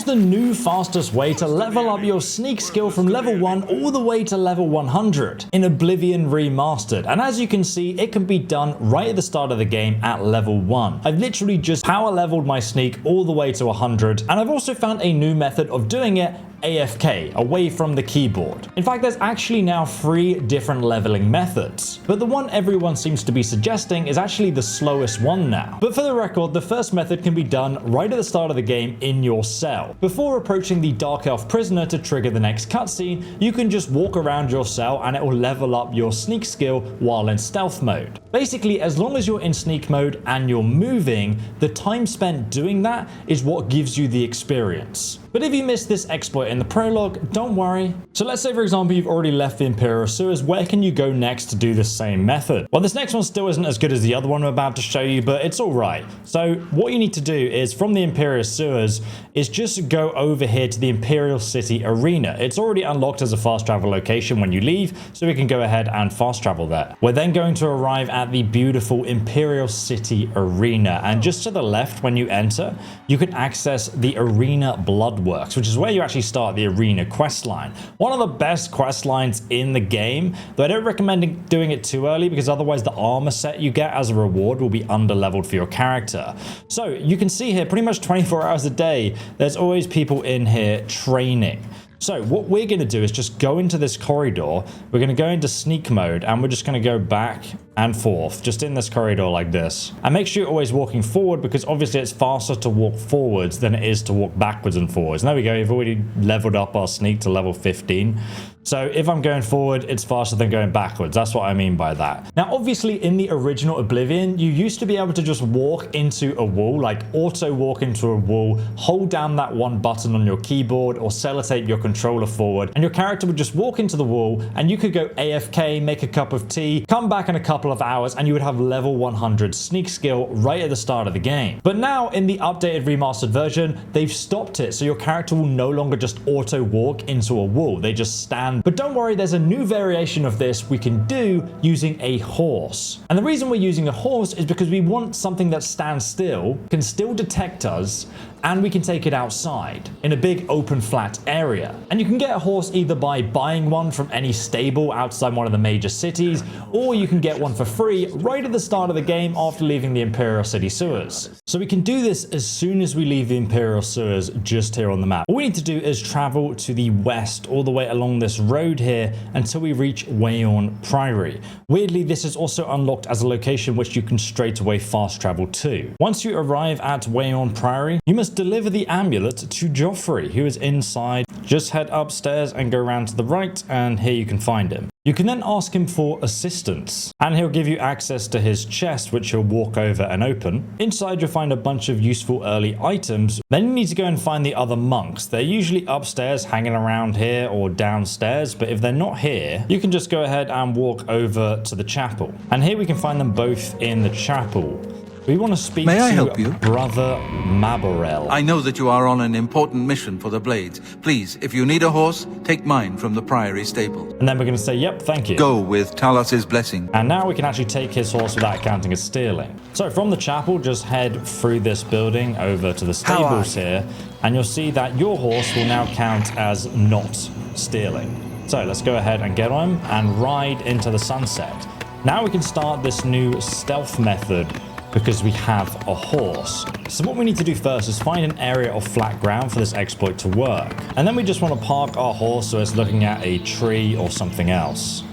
the new fastest way to level up your sneak skill from level 1 all the way to level 100 in Oblivion Remastered. And as you can see, it can be done right at the start of the game at level 1. I've literally just power leveled my sneak all the way to 100, and I've also found a new method of doing it AFK, away from the keyboard. In fact, there's actually now 3 different leveling methods, but the one everyone seems to be suggesting is actually the slowest one now. But for the record, the first method can be done right at the start of the game in your cell. Before approaching the Dark Elf prisoner to trigger the next cutscene, you can just walk around your cell and it will level up your sneak skill while in stealth mode. Basically, as long as you're in sneak mode and you're moving, the time spent doing that is what gives you the experience. But if you missed this exploit in the prologue, don't worry. So let's say, for example, you've already left the Imperial Sewers. Where can you go next to do the same method? Well, this next one still isn't as good as the other one I'm about to show you, but it's all right. So what you need to do is, from the Imperial Sewers, is just go over here to the Imperial City Arena. It's already unlocked as a fast travel location when you leave, so we can go ahead and fast travel there. We're then going to arrive at the beautiful Imperial City Arena, and just to the left when you enter, you can access the Arena Bloodworks, which is where you actually start the Arena questline. One of the best quest lines in the game, though I don't recommend doing it too early because otherwise the armor set you get as a reward will be under-leveled for your character. So you can see here pretty much 24 hours a day, there's always people in here training. So what we're going to do is just go into this corridor. We're going to go into sneak mode and we're just going to go back and forth just in this corridor like this. And make sure you're always walking forward because obviously it's faster to walk forwards than it is to walk backwards and forwards. And there we go. We've already leveled up our sneak to level 15. So if I'm going forward, it's faster than going backwards. That's what I mean by that. Now, obviously in the original Oblivion, you used to be able to just walk into a wall, like auto walk into a wall, hold down that one button on your keyboard or sellotape your controller forward, and your character would just walk into the wall and you could go AFK, make a cup of tea, come back in a couple of hours, and you would have level 100 sneak skill right at the start of the game. But now in the updated remastered version, they've stopped it. So your character will no longer just auto walk into a wall. They just stand. But don't worry, there's a new variation of this we can do using a horse. And the reason we're using a horse is because we want something that stands still, can still detect us, and we can take it outside in a big open flat area. And you can get a horse either by buying one from any stable outside one of the major cities, or you can get one for free right at the start of the game after leaving the Imperial City Sewers. So we can do this as soon as we leave the Imperial Sewers just here on the map. All we need to do is travel to the west all the way along this road here until we reach Wayorn Priory. Weirdly, this is also unlocked as a location which you can straight away fast travel to. Once you arrive at Wayorn Priory, you must deliver the amulet to Joffrey, who is inside. Just head upstairs and go around to the right, and here you can find him. You can then ask him for assistance, and he'll give you access to his chest, which he'll walk over and open. Inside, you'll find a bunch of useful early items. Then you need to go and find the other monks. They're usually upstairs, hanging around here, or downstairs, but if they're not here, you can just go ahead and walk over to the chapel. And here we can find them both in the chapel. We want to speak to Brother Maborel. I know that you are on an important mission for the Blades. Please, if you need a horse, take mine from the Priory stable. And then we're going to say, yep, thank you. Go with Talos's blessing. And now we can actually take his horse without counting as stealing. So from the chapel, just head through this building over to the stables here, and you'll see that your horse will now count as not stealing. So let's go ahead and get on him and ride into the sunset. Now we can start this new stealth method because we have a horse. So what we need to do first is find an area of flat ground for this exploit to work. And then we just want to park our horse so it's looking at a tree or something else.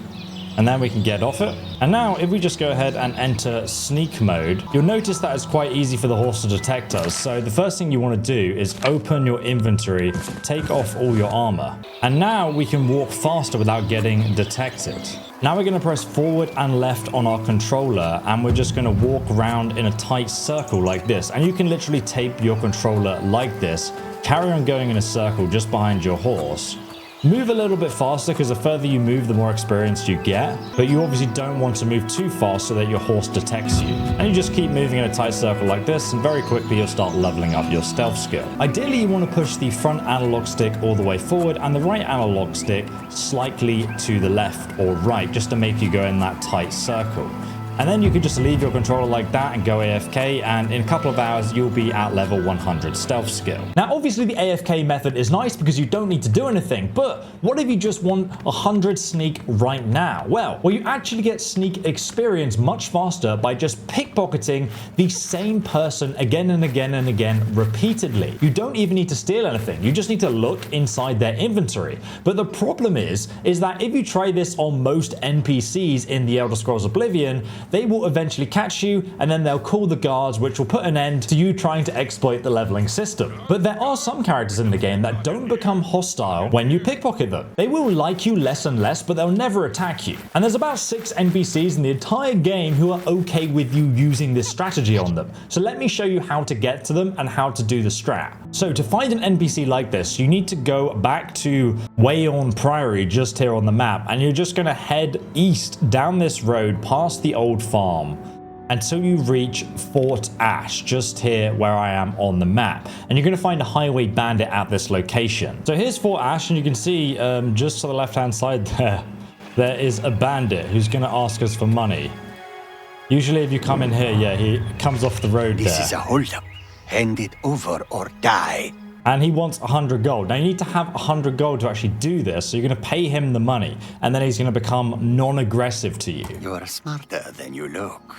And then we can get off it. And now if we just go ahead and enter sneak mode, you'll notice that it's quite easy for the horse to detect us. So the first thing you want to do is open your inventory, take off all your armor. And now we can walk faster without getting detected. Now we're going to press forward and left on our controller, and we're just going to walk around in a tight circle like this. And you can literally tape your controller like this, carry on going in a circle just behind your horse. Move a little bit faster because the further you move, the more experience you get, but you obviously don't want to move too fast so that your horse detects you. And you just keep moving in a tight circle like this, and very quickly you'll start leveling up your stealth skill. Ideally, you want to push the front analog stick all the way forward and the right analog stick slightly to the left or right, just to make you go in that tight circle. And then you can just leave your controller like that and go AFK, and in a couple of hours you'll be at level 100 stealth skill. Now obviously the AFK method is nice because you don't need to do anything, but what if you just want 100 sneak right now? Well, you actually get sneak experience much faster by just pickpocketing the same person again and again and again repeatedly. You don't even need to steal anything, you just need to look inside their inventory. But the problem is that if you try this on most NPCs in the Elder Scrolls Oblivion, they will eventually catch you and then they'll call the guards, which will put an end to you trying to exploit the leveling system. But there are some characters in the game that don't become hostile when you pickpocket them. They will like you less and less, but they'll never attack you. And there's about 6 NPCs in the entire game who are okay with you using this strategy on them. So let me show you how to get to them and how to do the strat. So to find an NPC like this, you need to go back to Wayon Priory just here on the map, and you're just going to head east down this road past the old farm until you reach Fort Ash, just here where I am on the map. And you're going to find a highway bandit at this location. So here's Fort Ash, and you can see just to the left hand side there is a bandit who's going to ask us for money. Usually if you come in here, yeah, he comes off the road there. This is a holdup. Hand it over or die. And he wants 100 gold. Now you need to have 100 gold to actually do this, so you're going to pay him the money, and then he's going to become non-aggressive to you. You're smarter than you look.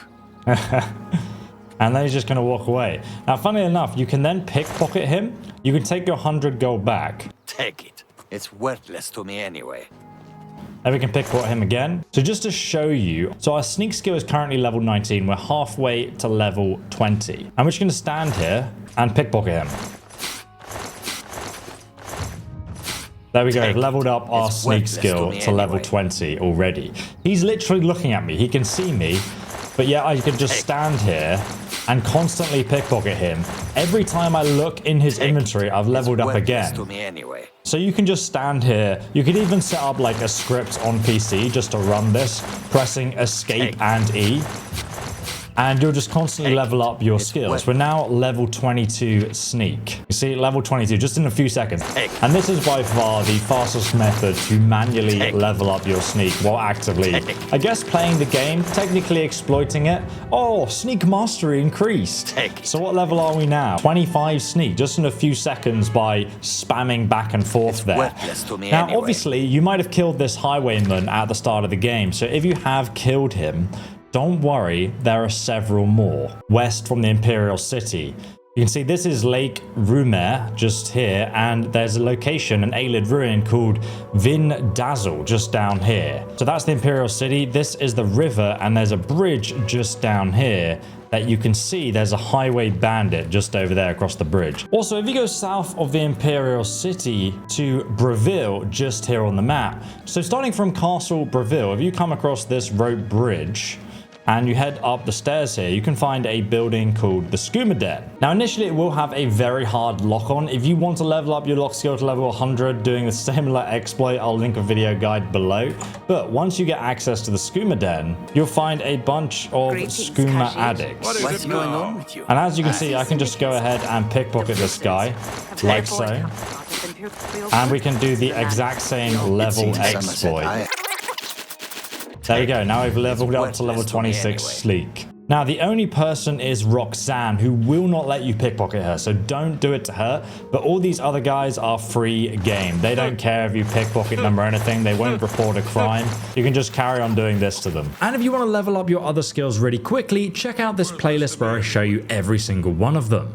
And then he's just going to walk away. Now, funny enough, you can then pickpocket him. You can take your 100 gold back. Take it. It's worthless to me anyway. Then we can pickpocket him again. So just to show you, so our sneak skill is currently level 19. We're halfway to level 20. I'm just going to stand here and pickpocket him. There we go, leveled up our sneak skill to level 20 already. He's literally looking at me. He can see me, but yeah, I can just stand here and constantly pickpocket him. Every time I look in his inventory, I've leveled up again. So you can just stand here. You could even set up like a script on PC just to run this, pressing escape and E. And you'll just constantly level up your skills. We're now level 22 sneak. You see, level 22, just in a few seconds. And this is by far the fastest method to manually level up your sneak while actively, I guess, playing the game, technically exploiting it. Oh, sneak mastery increased. So what level are we now? 25 sneak, just in a few seconds by spamming back and forth there. Now, obviously, you might have killed this highwayman at the start of the game. So if you have killed him, don't worry, there are several more west from the Imperial City. You can see this is Lake Rumer just here, and there's a location, an Aelid ruin called Vin Dazzle just down here. So that's the Imperial City. This is the river, and there's a bridge just down here that you can see. There's a highway bandit just over there across the bridge. Also, if you go south of the Imperial City to Breville, just here on the map. So starting from Castle Breville, if you come across this rope bridge, and you head up the stairs here, you can find a building called the Skooma Den. Now, initially, it will have a very hard lock-on. If you want to level up your lock skill to level 100 doing the similar exploit, I'll link a video guide below. But once you get access to the Skooma Den, you'll find a bunch of skooma addicts. What's going on with you? And as you can see, I can just go ahead and pickpocket this guy, like so. And we can do the exact same level exploit. There we go, now we've leveled up to level 26 Sleek. Now, the only person is Roxanne, who will not let you pickpocket her, so don't do it to her. But all these other guys are free game. They don't care if you pickpocket them or anything. They won't report a crime. You can just carry on doing this to them. And if you want to level up your other skills really quickly, check out this playlist where I show you every single one of them.